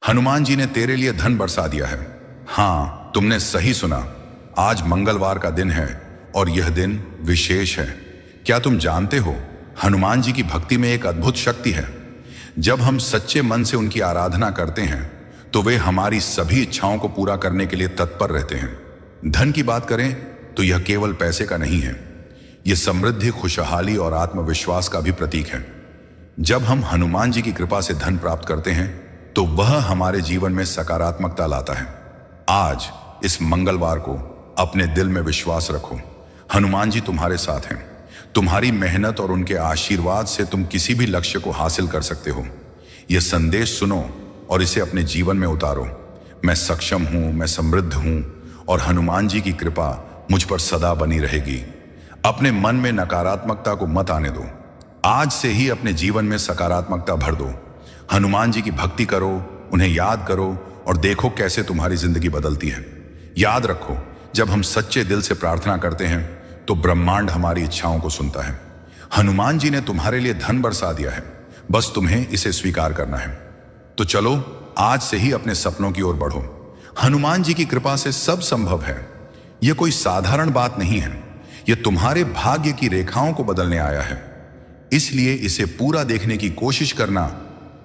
हनुमान जी ने तेरे लिए धन बरसा दिया है। हाँ, तुमने सही सुना। आज मंगलवार का दिन है और यह दिन विशेष है। क्या तुम जानते हो, हनुमान जी की भक्ति में एक अद्भुत शक्ति है। जब हम सच्चे मन से उनकी आराधना करते हैं तो वे हमारी सभी इच्छाओं को पूरा करने के लिए तत्पर रहते हैं। धन की बात करें तो यह केवल पैसे का नहीं है, यह समृद्धि, खुशहाली और आत्मविश्वास का भी प्रतीक है। जब हम हनुमान जी की कृपा से धन प्राप्त करते हैं तो वह हमारे जीवन में सकारात्मकता लाता है। आज इस मंगलवार को अपने दिल में विश्वास रखो, हनुमान जी तुम्हारे साथ हैं। तुम्हारी मेहनत और उनके आशीर्वाद से तुम किसी भी लक्ष्य को हासिल कर सकते हो। यह संदेश सुनो और इसे अपने जीवन में उतारो। मैं सक्षम हूं, मैं समृद्ध हूं और हनुमान जी की कृपा मुझ पर सदा बनी रहेगी। अपने मन में नकारात्मकता को मत आने दो। आज से ही अपने जीवन में सकारात्मकता भर दो। हनुमान जी की भक्ति करो, उन्हें याद करो और देखो कैसे तुम्हारी जिंदगी बदलती है। याद रखो, जब हम सच्चे दिल से प्रार्थना करते हैं तो ब्रह्मांड हमारी इच्छाओं को सुनता है। हनुमान जी ने तुम्हारे लिए धन बरसा दिया है, बस तुम्हें इसे स्वीकार करना है। तो चलो आज से ही अपने सपनों की ओर बढ़ो। हनुमान जी की कृपा से सब संभव है। यह कोई साधारण बात नहीं है, यह तुम्हारे भाग्य की रेखाओं को बदलने आया है। इसलिए इसे पूरा देखने की कोशिश करना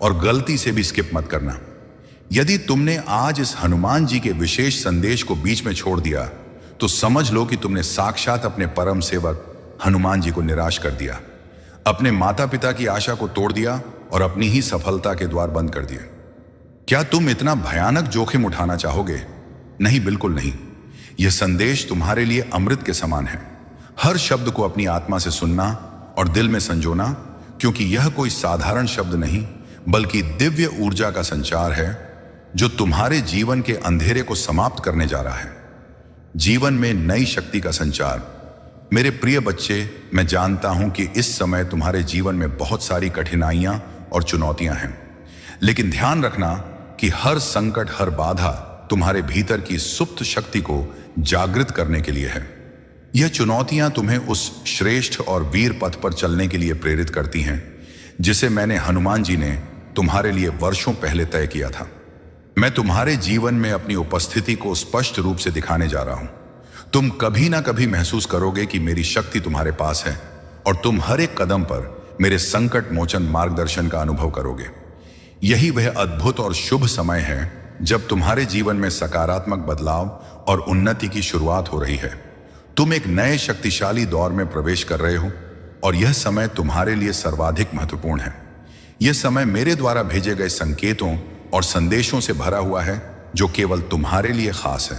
और गलती से भी स्किप मत करना। यदि तुमने आज इस हनुमान जी के विशेष संदेश को बीच में छोड़ दिया तो समझ लो कि तुमने साक्षात अपने परम सेवक हनुमान जी को निराश कर दिया, अपने माता पिता की आशा को तोड़ दिया और अपनी ही सफलता के द्वार बंद कर दिए। क्या तुम इतना भयानक जोखिम उठाना चाहोगे? नहीं, बिल्कुल नहीं। यह संदेश तुम्हारे लिए अमृत के समान है। हर शब्द को अपनी आत्मा से सुनना और दिल में संजोना, क्योंकि यह कोई साधारण शब्द नहीं बल्कि दिव्य ऊर्जा का संचार है जो तुम्हारे जीवन के अंधेरे को समाप्त करने जा रहा है। जीवन में नई शक्ति का संचार। मेरे प्रिय बच्चे, मैं जानता हूं कि इस समय तुम्हारे जीवन में बहुत सारी कठिनाइयां और चुनौतियां हैं, लेकिन ध्यान रखना कि हर संकट, हर बाधा तुम्हारे भीतर की सुप्त शक्ति को जागृत करने के लिए है। यह चुनौतियां तुम्हें उस श्रेष्ठ और वीर पथ पर चलने के लिए प्रेरित करती हैं जिसे मैंने, हनुमान जी ने तुम्हारे लिए वर्षों पहले तय किया था। मैं तुम्हारे जीवन में अपनी उपस्थिति को स्पष्ट रूप से दिखाने जा रहा हूं। तुम कभी ना कभी महसूस करोगे कि मेरी शक्ति तुम्हारे पास है और तुम हर एक कदम पर मेरे संकट मोचन मार्गदर्शन का अनुभव करोगे। यही वह अद्भुत और शुभ समय है जब तुम्हारे जीवन में सकारात्मक बदलाव और उन्नति की शुरुआत हो रही है। तुम एक नए शक्तिशाली दौर में प्रवेश कर रहे हो और यह समय तुम्हारे लिए सर्वाधिक महत्वपूर्ण है। यह समय मेरे द्वारा भेजे गए संकेतों और संदेशों से भरा हुआ है जो केवल तुम्हारे लिए खास है।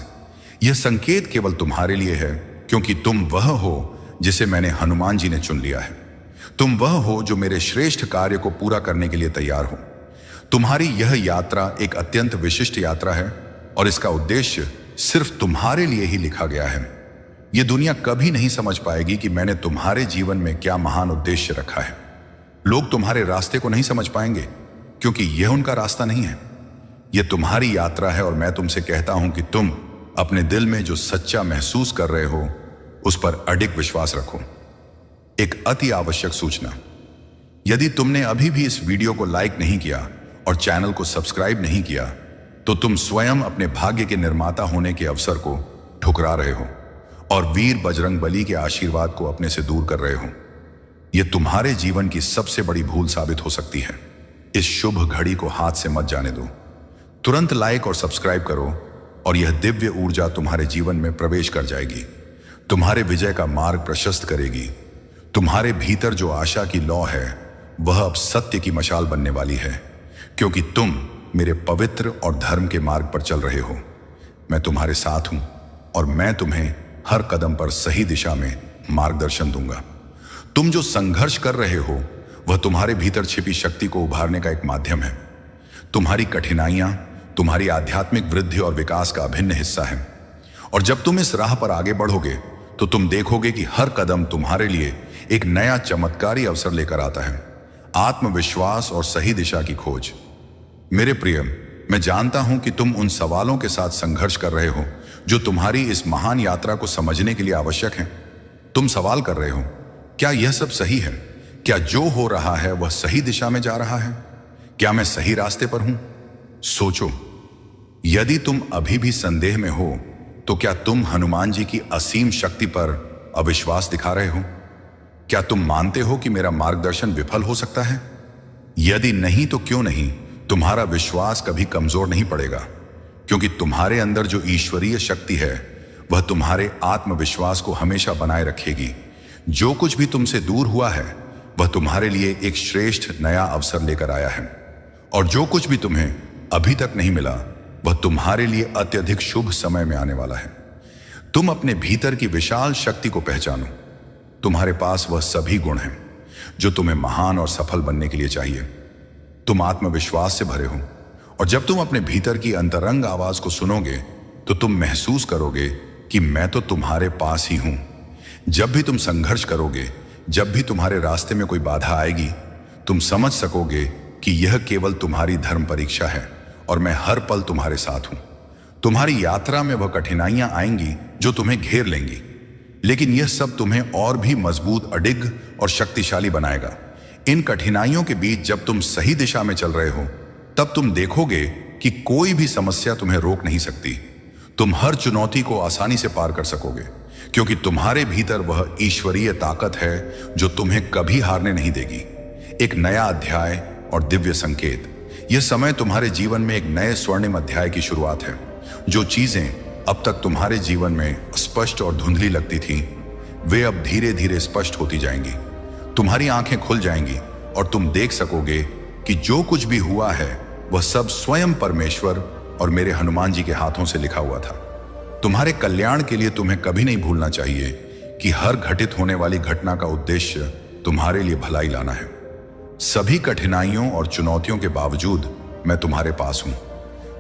यह संकेत केवल तुम्हारे लिए है क्योंकि तुम वह हो जिसे मैंने, हनुमान जी ने, चुन लिया है। तुम वह हो जो मेरे श्रेष्ठ कार्य को पूरा करने के लिए तैयार हो। तुम्हारी यह यात्रा एक अत्यंत विशिष्ट यात्रा है और इसका उद्देश्य सिर्फ तुम्हारे लिए ही लिखा गया है। यह दुनिया कभी नहीं समझ पाएगी कि मैंने तुम्हारे जीवन में क्या महान उद्देश्य रखा है। लोग तुम्हारे रास्ते को नहीं समझ पाएंगे क्योंकि यह उनका रास्ता नहीं है। यह तुम्हारी यात्रा है और मैं तुमसे कहता हूं कि तुम अपने दिल में जो सच्चा महसूस कर रहे हो उस पर अडिग विश्वास रखो। एक अति आवश्यक सूचना, यदि तुमने अभी भी इस वीडियो को लाइक नहीं किया और चैनल को सब्सक्राइब नहीं किया तो तुम स्वयं अपने भाग्य के निर्माता होने के अवसर को ठुकरा रहे हो और वीर बजरंगबली के आशीर्वाद को अपने से दूर कर रहे हो। यह तुम्हारे जीवन की सबसे बड़ी भूल साबित हो सकती है। इस शुभ घड़ी को हाथ से मत जाने दो। तुरंत लाइक और सब्सक्राइब करो और यह दिव्य ऊर्जा तुम्हारे जीवन में प्रवेश कर जाएगी, तुम्हारे विजय का मार्ग प्रशस्त करेगी। तुम्हारे भीतर जो आशा की लौ है वह अब सत्य की मशाल बनने वाली है, क्योंकि तुम मेरे पवित्र और धर्म के मार्ग पर चल रहे हो। मैं तुम्हारे साथ हूं और मैं तुम्हें हर कदम पर सही दिशा में मार्गदर्शन दूंगा। तुम जो संघर्ष कर रहे हो वह तुम्हारे भीतर छिपी शक्ति को उभारने का एक माध्यम है। तुम्हारी कठिनाइयां तुम्हारी आध्यात्मिक वृद्धि और विकास का अभिन्न हिस्सा है और जब तुम इस राह पर आगे बढ़ोगे तो तुम देखोगे कि हर कदम तुम्हारे लिए एक नया चमत्कारी अवसर लेकर आता है। आत्मविश्वास और सही दिशा की खोज। मेरे प्रिय, मैं जानता हूं कि तुम उन सवालों के साथ संघर्ष कर रहे हो जो तुम्हारी इस महान यात्रा को समझने के लिए आवश्यक हैं। तुम सवाल कर रहे हो, क्या यह सब सही है? क्या जो हो रहा है वह सही दिशा में जा रहा है? क्या मैं सही रास्ते पर हूं? सोचो, यदि तुम अभी भी संदेह में हो तो क्या तुम हनुमान जी की असीम शक्ति पर अविश्वास दिखा रहे हो? क्या तुम मानते हो कि मेरा मार्गदर्शन विफल हो सकता है? यदि नहीं तो क्यों नहीं, तुम्हारा विश्वास कभी कमजोर नहीं पड़ेगा, क्योंकि तुम्हारे अंदर जो ईश्वरीय शक्ति है वह तुम्हारे आत्मविश्वास को हमेशा बनाए रखेगी। जो कुछ भी तुमसे दूर हुआ है वह तुम्हारे लिए एक श्रेष्ठ नया अवसर लेकर आया है, और जो कुछ भी तुम्हें अभी तक नहीं मिला वह तुम्हारे लिए अत्यधिक शुभ समय में आने वाला है। तुम अपने भीतर की विशाल शक्ति को पहचानो। तुम्हारे पास वह सभी गुण हैं जो तुम्हें महान और सफल बनने के लिए चाहिए। तुम आत्मविश्वास से भरे हो, और जब तुम अपने भीतर की अंतरंग आवाज को सुनोगे तो तुम महसूस करोगे कि मैं तो तुम्हारे पास ही हूं। जब भी तुम संघर्ष करोगे, जब भी तुम्हारे रास्ते में कोई बाधा आएगी, तुम समझ सकोगे कि यह केवल तुम्हारी धर्म परीक्षा है और मैं हर पल तुम्हारे साथ हूं। तुम्हारी यात्रा में वह कठिनाइयां आएंगी जो तुम्हें घेर लेंगी, लेकिन यह सब तुम्हें और भी मजबूत, अडिग और शक्तिशाली बनाएगा। इन कठिनाइयों के बीच जब तुम सही दिशा में चल रहे हो, तब तुम देखोगे कि कोई भी समस्या तुम्हें रोक नहीं सकती। तुम हर चुनौती को आसानी से पार कर सकोगे, क्योंकि तुम्हारे भीतर वह ईश्वरीय ताकत है जो तुम्हें कभी हारने नहीं देगी। एक नया अध्याय और दिव्य संकेत। यह समय तुम्हारे जीवन में एक नए स्वर्णिम अध्याय की शुरुआत है। जो चीजें अब तक तुम्हारे जीवन में स्पष्ट और धुंधली लगती थी, वे अब धीरे धीरे स्पष्ट होती जाएंगी। तुम्हारी आंखें खुल जाएंगी और तुम देख सकोगे कि जो कुछ भी हुआ है वह सब स्वयं परमेश्वर और मेरे हनुमान जी के हाथों से लिखा हुआ था। तुम्हारे कल्याण के लिए तुम्हें कभी नहीं भूलना चाहिए कि हर घटित होने वाली घटना का उद्देश्य तुम्हारे लिए भलाई लाना है। सभी कठिनाइयों और चुनौतियों के बावजूद मैं तुम्हारे पास हूं।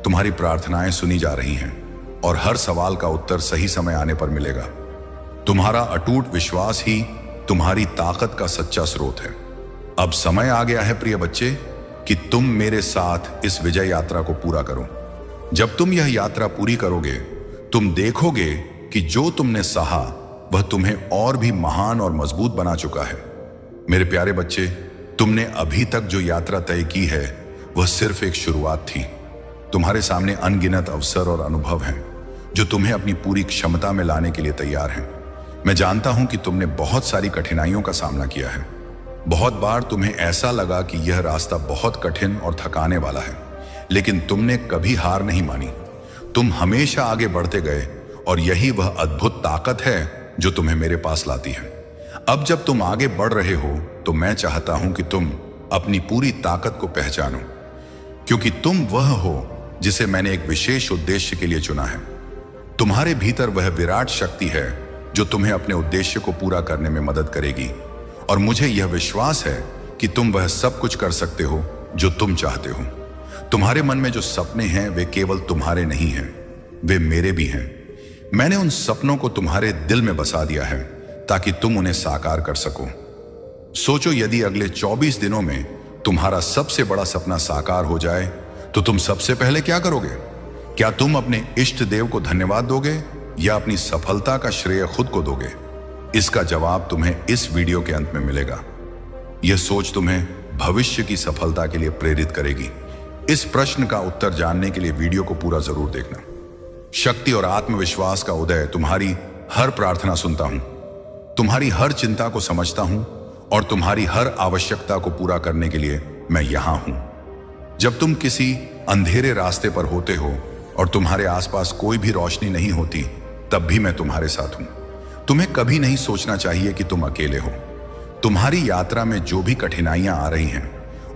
तुम्हारी प्रार्थनाएं सुनी जा रही हैं और हर सवाल का उत्तर सही समय आने पर मिलेगा। तुम्हारा अटूट विश्वास ही तुम्हारी ताकत का सच्चा स्रोत है। अब समय आ गया है प्रिय बच्चे कि तुम मेरे साथ इस विजय यात्रा को पूरा करो। जब तुम यह यात्रा पूरी करोगे, तुम देखोगे कि जो तुमने सहा वह तुम्हें और भी महान और मजबूत बना चुका है। मेरे प्यारे बच्चे, तुमने अभी तक जो यात्रा तय की है वह सिर्फ एक शुरुआत थी। तुम्हारे सामने अनगिनत अवसर और अनुभव हैं जो तुम्हें अपनी पूरी क्षमता में लाने के लिए तैयार हैं। मैं जानता हूं कि तुमने बहुत सारी कठिनाइयों का सामना किया है। बहुत बार तुम्हें ऐसा लगा कि यह रास्ता बहुत कठिन और थकाने वाला है, लेकिन तुमने कभी हार नहीं मानी। तुम हमेशा आगे बढ़ते गए, और यही वह अद्भुत ताकत है जो तुम्हें मेरे पास लाती है। अब जब तुम आगे बढ़ रहे हो तो मैं चाहता हूं कि तुम अपनी पूरी ताकत को पहचानो, क्योंकि तुम वह हो जिसे मैंने एक विशेष उद्देश्य के लिए चुना है। तुम्हारे भीतर वह विराट शक्ति है जो तुम्हें अपने उद्देश्य को पूरा करने में मदद करेगी, और मुझे यह विश्वास है कि तुम वह सब कुछ कर सकते हो जो तुम चाहते हो। तुम्हारे मन में जो सपने हैं वे केवल तुम्हारे नहीं हैं, वे मेरे भी हैं। मैंने उन सपनों को तुम्हारे दिल में बसा दिया है ताकि तुम उन्हें साकार कर सको। सोचो, यदि अगले 24 दिनों में तुम्हारा सबसे बड़ा सपना साकार हो जाए तो तुम सबसे पहले क्या करोगे? क्या तुम अपने इष्ट देव को धन्यवाद दोगे या अपनी सफलता का श्रेय खुद को दोगे? इसका जवाब तुम्हें इस वीडियो के अंत में मिलेगा। यह सोच तुम्हें भविष्य की सफलता के लिए प्रेरित करेगी। इस प्रश्न का उत्तर जानने के लिए वीडियो को पूरा जरूर देखना। शक्ति और आत्मविश्वास का उदय। तुम्हारी हर प्रार्थना सुनता हूं, तुम्हारी हर चिंता को समझता हूं, और तुम्हारी हर आवश्यकता को पूरा करने के लिए मैं यहां हूं। जब तुम किसी अंधेरे रास्ते पर होते हो और तुम्हारे आसपास कोई भी रोशनी नहीं होती, तब भी मैं तुम्हारे साथ हूं। तुम्हें कभी नहीं सोचना चाहिए कि तुम अकेले हो। तुम्हारी यात्रा में जो भी कठिनाइयां आ रही हैं,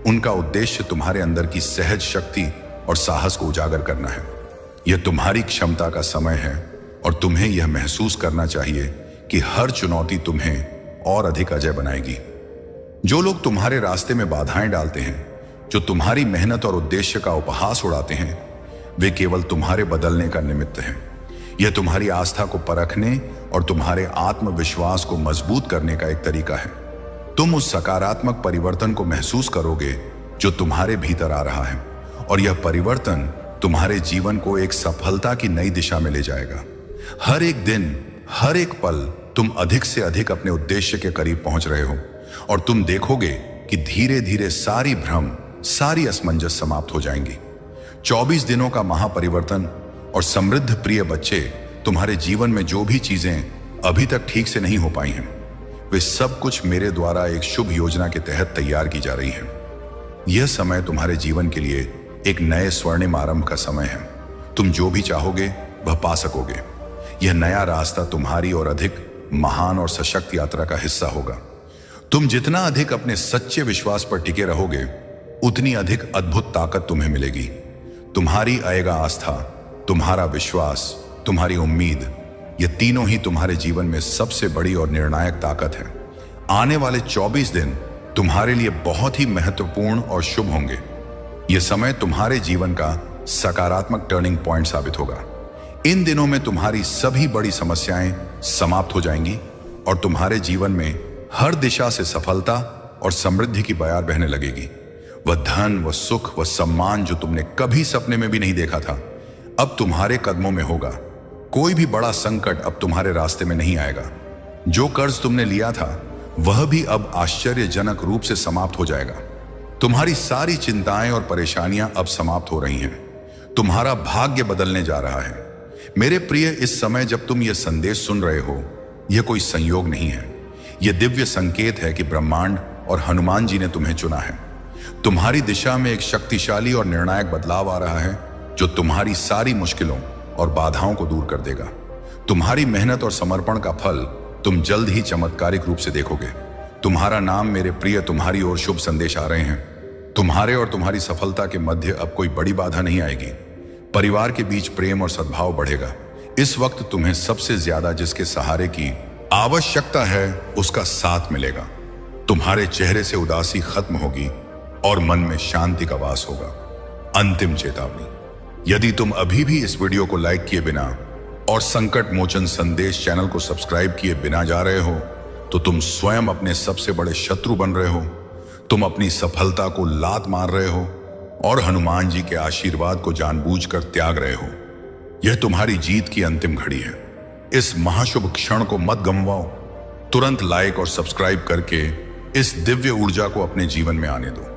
उनका उद्देश्य तुम्हारे अंदर की सहज शक्ति और साहस को उजागर करना है। यह तुम्हारी क्षमता का समय है, और तुम्हें यह महसूस करना चाहिए कि हर चुनौती तुम्हें और अधिक अजय बनाएगी। जो लोग तुम्हारे रास्ते में बाधाएं डालते हैं, जो तुम्हारी मेहनत और उद्देश्य का उपहास उड़ाते हैं, वे केवल तुम्हारे बदलने का निमित्त हैं। यह तुम्हारी आस्था को परखने और तुम्हारे आत्मविश्वास को मजबूत करने का एक तरीका है। तुम उस सकारात्मक परिवर्तन को महसूस करोगे जो तुम्हारे भीतर आ रहा है, और यह परिवर्तन तुम्हारे जीवन को एक सफलता की नई दिशा में ले जाएगा। हर एक दिन, हर एक पल तुम अधिक से अधिक अपने उद्देश्य के करीब पहुंच रहे हो, और तुम देखोगे कि धीरे धीरे सारी भ्रम, सारी असमंजस समाप्त हो जाएंगी। 24 दिनों का महापरिवर्तन और समृद्ध प्रिय बच्चे, तुम्हारे जीवन में जो भी चीजें अभी तक ठीक से नहीं हो पाई हैं, वे सब कुछ मेरे द्वारा एक शुभ योजना के तहत तैयार की जा रही हैं। यह समय तुम्हारे जीवन के लिए एक नए स्वर्णिम आरंभ का समय है। तुम जो भी चाहोगे वह पा सकोगे। यह नया रास्ता तुम्हारी और अधिक महान और सशक्त यात्रा का हिस्सा होगा। तुम जितना अधिक अपने सच्चे विश्वास पर टिके रहोगे, उतनी अधिक अद्भुत ताकत तुम्हें मिलेगी। तुम्हारी आएगा आस्था, तुम्हारा विश्वास, तुम्हारी उम्मीद, ये तीनों ही तुम्हारे जीवन में सबसे बड़ी और निर्णायक ताकत है। आने वाले 24 दिन तुम्हारे लिए बहुत ही महत्वपूर्ण और शुभ होंगे। यह समय तुम्हारे जीवन का सकारात्मक टर्निंग पॉइंट साबित होगा। इन दिनों में तुम्हारी सभी बड़ी समस्याएं समाप्त हो जाएंगी और तुम्हारे जीवन में हर दिशा से सफलता और समृद्धि की बयार बहने लगेगी। वह धन, वह सुख, वह सम्मान जो तुमने कभी सपने में भी नहीं देखा था, अब तुम्हारे कदमों में होगा। कोई भी बड़ा संकट अब तुम्हारे रास्ते में नहीं आएगा। जो कर्ज तुमने लिया था वह भी अब आश्चर्यजनक रूप से समाप्त हो जाएगा। तुम्हारी सारी चिंताएं और परेशानियां अब समाप्त हो रही हैं। तुम्हारा भाग्य बदलने जा रहा है। मेरे प्रिय, इस समय जब तुम यह संदेश सुन रहे हो, यह कोई संयोग नहीं है। यह दिव्य संकेत है कि ब्रह्मांड और हनुमान जी ने तुम्हें चुना है। तुम्हारी दिशा में एक शक्तिशाली और निर्णायक बदलाव आ रहा है जो तुम्हारी सारी मुश्किलों और बाधाओं को दूर कर देगा। तुम्हारी मेहनत और समर्पण का फल तुम जल्द ही चमत्कारिक रूप से देखोगे। तुम्हारा नाम, मेरे प्रिय, तुम्हारी ओर शुभ संदेश आ रहे हैं। तुम्हारे और तुम्हारी सफलता के मध्य अब कोई बड़ी बाधा नहीं आएगी। परिवार के बीच प्रेम और सद्भाव बढ़ेगा। इस वक्त तुम्हें सबसे ज्यादा जिसके सहारे की आवश्यकता है उसका साथ मिलेगा। तुम्हारे चेहरे से उदासी खत्म होगी और मन में शांति का वास होगा। अंतिम चेतावनी, यदि तुम अभी भी इस वीडियो को लाइक किए बिना और संकट मोचन संदेश चैनल को सब्सक्राइब किए बिना जा रहे हो, तो तुम स्वयं अपने सबसे बड़े शत्रु बन रहे हो। तुम अपनी सफलता को लात मार रहे हो और हनुमान जी के आशीर्वाद को जानबूझकर त्याग रहे हो। यह तुम्हारी जीत की अंतिम घड़ी है। इस महाशुभ क्षण को मत गंवाओ। तुरंत लाइक और सब्सक्राइब करके इस दिव्य ऊर्जा को अपने जीवन में आने दो।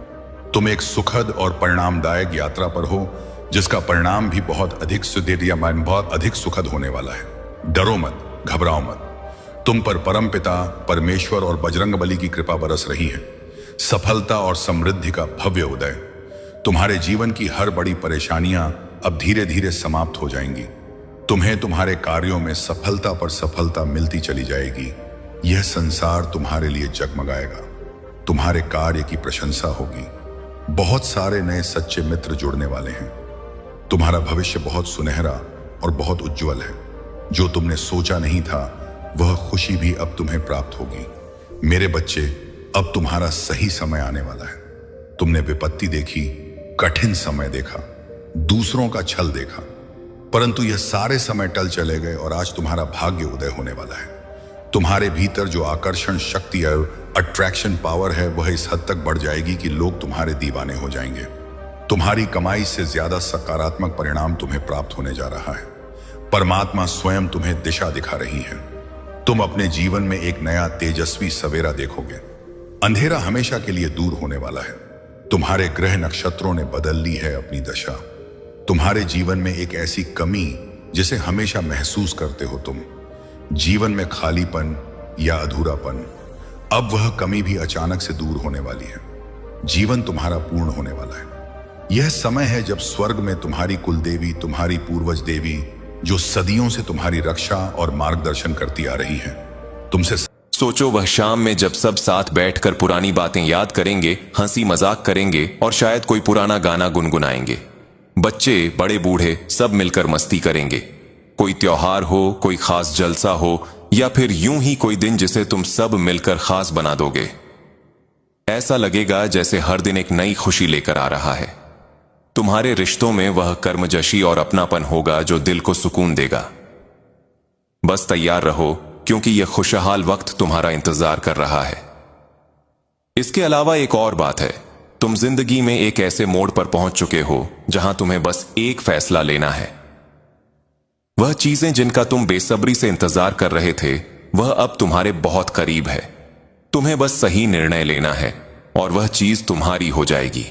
तुम एक सुखद और परिणामदायक यात्रा पर हो, जिसका परिणाम भी बहुत अधिक बहुत अधिक सुखद होने वाला है। डरो मत, घबराओ मत। तुम पर परमपिता परमेश्वर और बजरंगबली की कृपा बरस रही है। सफलता और समृद्धि का भव्य उदय। तुम्हारे जीवन की हर बड़ी परेशानियां अब धीरे धीरे समाप्त हो जाएंगी। तुम्हें तुम्हारे कार्यों में सफलता पर सफलता मिलती चली जाएगी। यह संसार तुम्हारे लिए जगमगाएगा। तुम्हारे कार्य की प्रशंसा होगी। बहुत सारे नए सच्चे मित्र जुड़ने वाले हैं। तुम्हारा भविष्य बहुत सुनहरा और बहुत उज्जवल है। जो तुमने सोचा नहीं था वह खुशी भी अब तुम्हें प्राप्त होगी। मेरे बच्चे, अब तुम्हारा सही समय आने वाला है। तुमने विपत्ति देखी, कठिन समय देखा, दूसरों का छल देखा, परंतु यह सारे समय टल चले गए और आज तुम्हारा भाग्य उदय होने वाला है। तुम्हारे भीतर जो आकर्षण शक्ति और अट्रैक्शन पावर है वह इस हद तक बढ़ जाएगी कि लोग तुम्हारे दीवाने हो जाएंगे। तुम्हारी कमाई से ज्यादा सकारात्मक परिणाम तुम्हें प्राप्त होने जा रहा है। परमात्मा स्वयं तुम्हें दिशा दिखा रही है। तुम अपने जीवन में एक नया तेजस्वी सवेरा देखोगे। अंधेरा हमेशा के लिए दूर होने वाला है। तुम्हारे ग्रह नक्षत्रों ने बदल ली है अपनी दशा। तुम्हारे जीवन में एक ऐसी कमी जिसे हमेशा महसूस करते हो तुम, जीवन में खालीपन या अधूरापन, अब वह कमी भी अचानक से दूर होने वाली है। जीवन तुम्हारा पूर्ण होने वाला है। यह समय है जब स्वर्ग में तुम्हारी कुलदेवी, तुम्हारी पूर्वज देवी, जो सदियों से तुम्हारी रक्षा और मार्गदर्शन करती आ रही है, तुमसे सोचो वह शाम में जब सब साथ बैठकर पुरानी बातें याद करेंगे, हंसी मजाक करेंगे और शायद कोई पुराना गाना गुनगुनाएंगे। बच्चे, बड़े बूढ़े सब मिलकर मस्ती करेंगे। कोई त्योहार हो, कोई खास जलसा हो या फिर यूं ही कोई दिन जिसे तुम सब मिलकर खास बना दोगे। ऐसा लगेगा जैसे हर दिन एक नई खुशी लेकर आ रहा है। तुम्हारे रिश्तों में वह कर्मजशी और अपनापन होगा जो दिल को सुकून देगा। बस तैयार रहो, क्योंकि यह खुशहाल वक्त तुम्हारा इंतजार कर रहा है। इसके अलावा एक और बात है, तुम जिंदगी में एक ऐसे मोड़ पर पहुंच चुके हो जहां तुम्हें बस एक फैसला लेना है। वह चीजें जिनका तुम बेसब्री से इंतजार कर रहे थे, वह अब तुम्हारे बहुत करीब है। तुम्हें बस सही निर्णय लेना है और वह चीज तुम्हारी हो जाएगी।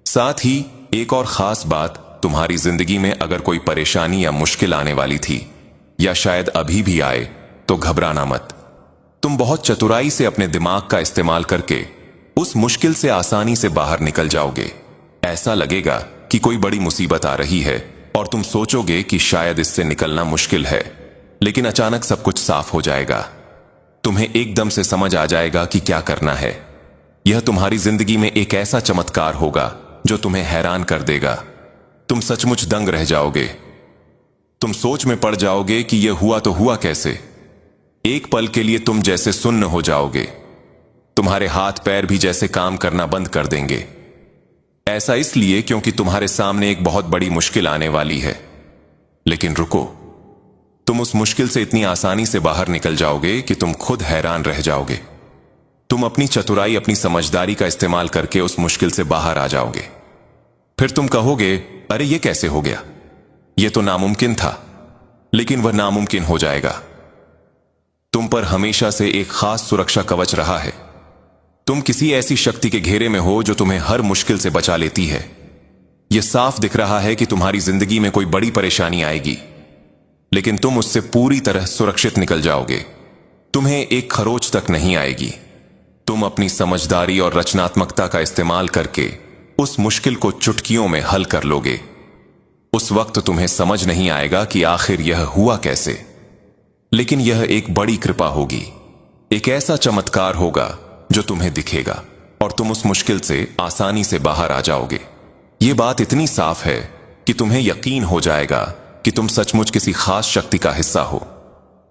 साथ ही एक और खास बात, तुम्हारी जिंदगी में अगर कोई परेशानी या मुश्किल आने वाली थी, या शायद अभी भी आए, तो घबराना मत। तुम बहुत चतुराई से अपने दिमाग का इस्तेमाल करके उस मुश्किल से आसानी से बाहर निकल जाओगे। ऐसा लगेगा कि कोई बड़ी मुसीबत आ रही है और तुम सोचोगे कि शायद इससे निकलना मुश्किल है, लेकिन अचानक सब कुछ साफ हो जाएगा। तुम्हें एकदम से समझ आ जाएगा कि क्या करना है। यह तुम्हारी जिंदगी में एक ऐसा चमत्कार होगा जो तुम्हें हैरान कर देगा। तुम सचमुच दंग रह जाओगे। तुम सोच में पड़ जाओगे कि यह हुआ तो हुआ कैसे। एक पल के लिए तुम जैसे सुन्न हो जाओगे। तुम्हारे हाथ पैर भी जैसे काम करना बंद कर देंगे। ऐसा इसलिए क्योंकि तुम्हारे सामने एक बहुत बड़ी मुश्किल आने वाली है। लेकिन रुको, तुम उस मुश्किल से इतनी आसानी से बाहर निकल जाओगे कि तुम खुद हैरान रह जाओगे। तुम अपनी चतुराई, अपनी समझदारी का इस्तेमाल करके उस मुश्किल से बाहर आ जाओगे। फिर तुम कहोगे, अरे ये कैसे हो गया? ये तो नामुमकिन था। लेकिन वह नामुमकिन हो जाएगा। तुम पर हमेशा से एक खास सुरक्षा कवच रहा है। तुम किसी ऐसी शक्ति के घेरे में हो जो तुम्हें हर मुश्किल से बचा लेती है। यह साफ दिख रहा है कि तुम्हारी जिंदगी में कोई बड़ी परेशानी आएगी, लेकिन तुम उससे पूरी तरह सुरक्षित निकल जाओगे। तुम्हें एक खरोच तक नहीं आएगी। तुम अपनी समझदारी और रचनात्मकता का इस्तेमाल करके उस मुश्किल को चुटकियों में हल कर लोगे। उस वक्त तुम्हें समझ नहीं आएगा कि आखिर यह हुआ कैसे, लेकिन यह एक बड़ी कृपा होगी। एक ऐसा चमत्कार होगा जो तुम्हें दिखेगा और तुम उस मुश्किल से आसानी से बाहर आ जाओगे। यह बात इतनी साफ है कि तुम्हें यकीन हो जाएगा कि तुम सचमुच किसी खास शक्ति का हिस्सा हो।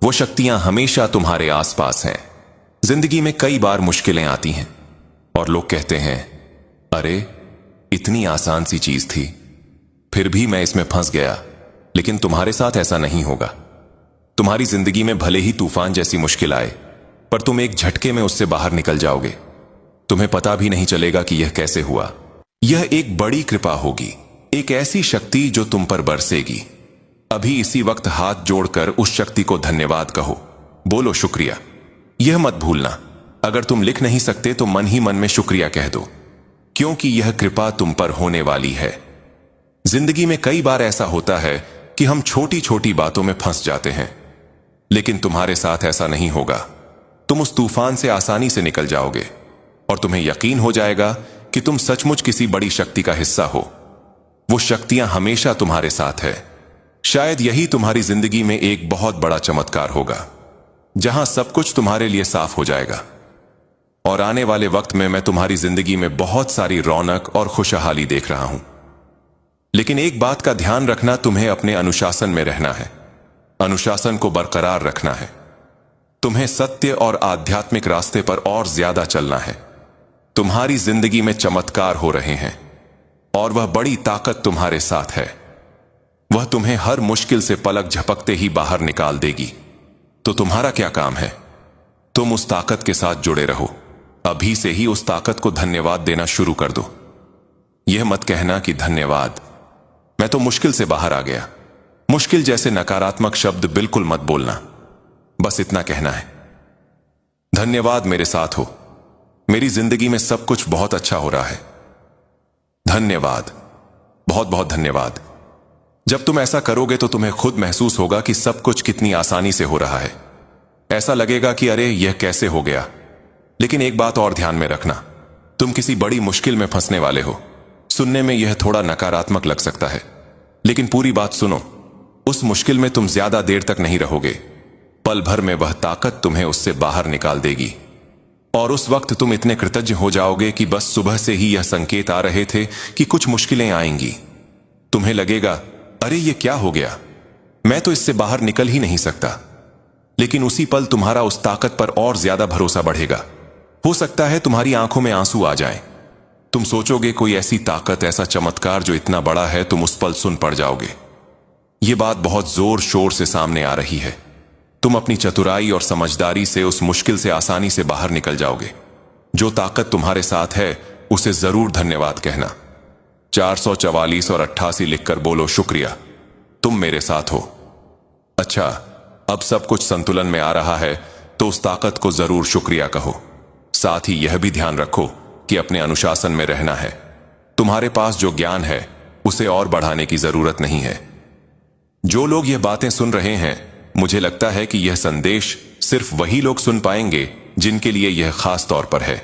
वो शक्तियां हमेशा तुम्हारे आसपास हैं। जिंदगी में कई बार मुश्किलें आती हैं और लोग कहते हैं, अरे इतनी आसान सी चीज थी, फिर भी मैं इसमें फंस गया। लेकिन तुम्हारे साथ ऐसा नहीं होगा। तुम्हारी जिंदगी में भले ही तूफान जैसी मुश्किल आए, पर तुम एक झटके में उससे बाहर निकल जाओगे। तुम्हें पता भी नहीं चलेगा कि यह कैसे हुआ। यह एक बड़ी कृपा होगी, एक ऐसी शक्ति जो तुम पर बरसेगी। अभी इसी वक्त हाथ जोड़कर उस शक्ति को धन्यवाद कहो। बोलो शुक्रिया। यह मत भूलना, अगर तुम लिख नहीं सकते तो मन ही मन में शुक्रिया कह दो, क्योंकि यह कृपा तुम पर होने वाली है। जिंदगी में कई बार ऐसा होता है कि हम छोटी छोटी बातों में फंस जाते हैं, लेकिन तुम्हारे साथ ऐसा नहीं होगा। तुम उस तूफान से आसानी से निकल जाओगे और तुम्हें यकीन हो जाएगा कि तुम सचमुच किसी बड़ी शक्ति का हिस्सा हो। वो शक्तियां हमेशा तुम्हारे साथ है। शायद यही तुम्हारी जिंदगी में एक बहुत बड़ा चमत्कार होगा, जहां सब कुछ तुम्हारे लिए साफ हो जाएगा। और आने वाले वक्त में मैं तुम्हारी जिंदगी में बहुत सारी रौनक और खुशहाली देख रहा हूं। लेकिन एक बात का ध्यान रखना, तुम्हें अपने अनुशासन में रहना है। अनुशासन को बरकरार रखना है। तुम्हें सत्य और आध्यात्मिक रास्ते पर और ज्यादा चलना है। तुम्हारी जिंदगी में चमत्कार हो रहे हैं और वह बड़ी ताकत तुम्हारे साथ है। वह तुम्हें हर मुश्किल से पलक झपकते ही बाहर निकाल देगी। तो तुम्हारा क्या काम है? तुम उस ताकत के साथ जुड़े रहो। अभी से ही उस ताकत को धन्यवाद देना शुरू कर दो। यह मत कहना कि धन्यवाद, मैं तो मुश्किल से बाहर आ गया। मुश्किल जैसे नकारात्मक शब्द बिल्कुल मत बोलना। बस इतना कहना है, धन्यवाद मेरे साथ हो, मेरी जिंदगी में सब कुछ बहुत अच्छा हो रहा है। धन्यवाद, बहुत बहुत धन्यवाद। जब तुम ऐसा करोगे तो तुम्हें खुद महसूस होगा कि सब कुछ कितनी आसानी से हो रहा है। ऐसा लगेगा कि अरे यह कैसे हो गया। लेकिन एक बात और ध्यान में रखना, तुम किसी बड़ी मुश्किल में फंसने वाले हो। सुनने में यह थोड़ा नकारात्मक लग सकता है, लेकिन पूरी बात सुनो। उस मुश्किल में तुम ज्यादा देर तक नहीं रहोगे। पल भर में वह ताकत तुम्हें उससे बाहर निकाल देगी और उस वक्त तुम इतने कृतज्ञ हो जाओगे कि बस सुबह से ही यह संकेत आ रहे थे कि कुछ मुश्किलें आएंगी। तुम्हें लगेगा, अरे ये क्या हो गया, मैं तो इससे बाहर निकल ही नहीं सकता। लेकिन उसी पल तुम्हारा उस ताकत पर और ज्यादा भरोसा बढ़ेगा। हो सकता है तुम्हारी आंखों में आंसू आ जाएं। तुम सोचोगे कोई ऐसी ताकत, ऐसा चमत्कार जो इतना बड़ा है, तुम उस पल सुन पड़ जाओगे। ये बात बहुत जोर शोर से सामने आ रही है। तुम अपनी चतुराई और समझदारी से उस मुश्किल से आसानी से बाहर निकल जाओगे। जो ताकत तुम्हारे साथ है उसे जरूर धन्यवाद कहना। 444 और 88 लिखकर बोलो शुक्रिया, तुम मेरे साथ हो। अच्छा, अब सब कुछ संतुलन में आ रहा है तो उस ताकत को जरूर शुक्रिया कहो। साथ ही यह भी ध्यान रखो कि अपने अनुशासन में रहना है। तुम्हारे पास जो ज्ञान है उसे और बढ़ाने की जरूरत नहीं है। जो लोग यह बातें सुन रहे हैं, मुझे लगता है कि यह संदेश सिर्फ वही लोग सुन पाएंगे जिनके लिए यह खास तौर पर है,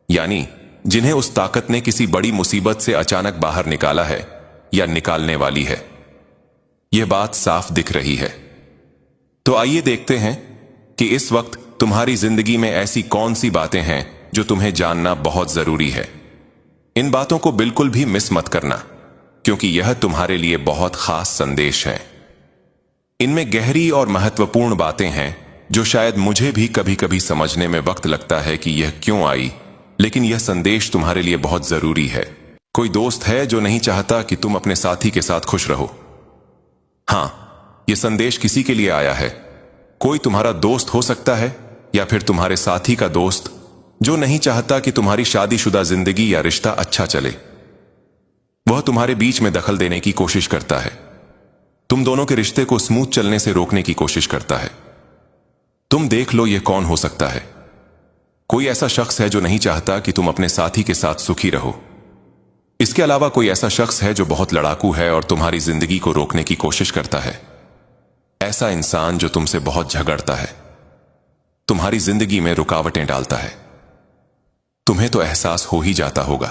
यानी जिन्हें उस ताकत ने किसी बड़ी मुसीबत से अचानक बाहर निकाला है या निकालने वाली है। यह बात साफ दिख रही है। तो आइए देखते हैं कि इस वक्त तुम्हारी जिंदगी में ऐसी कौन सी बातें हैं जो तुम्हें जानना बहुत जरूरी है। इन बातों को बिल्कुल भी मिस मत करना, क्योंकि यह तुम्हारे लिए बहुत खास संदेश है। इनमें गहरी और महत्वपूर्ण बातें हैं जो शायद मुझे भी कभी कभी समझने में वक्त लगता है कि यह क्यों आई, लेकिन यह संदेश तुम्हारे लिए बहुत जरूरी है। कोई दोस्त है जो नहीं चाहता कि तुम अपने साथी के साथ खुश रहो। हां, यह संदेश किसी के लिए आया है। कोई तुम्हारा दोस्त हो सकता है या फिर तुम्हारे साथी का दोस्त जो नहीं चाहता कि तुम्हारी शादीशुदा जिंदगी या रिश्ता अच्छा चले। वह तुम्हारे बीच में दखल देने की कोशिश करता है, तुम दोनों के रिश्ते को स्मूथ चलने से रोकने की कोशिश करता है। तुम देख लो यह कौन हो सकता है। कोई ऐसा शख्स है जो नहीं चाहता कि तुम अपने साथी के साथ सुखी रहो। इसके अलावा कोई ऐसा शख्स है जो बहुत लड़ाकू है और तुम्हारी जिंदगी को रोकने की कोशिश करता है। ऐसा इंसान जो तुमसे बहुत झगड़ता है, तुम्हारी जिंदगी में रुकावटें डालता है। तुम्हें तो एहसास हो ही जाता होगा,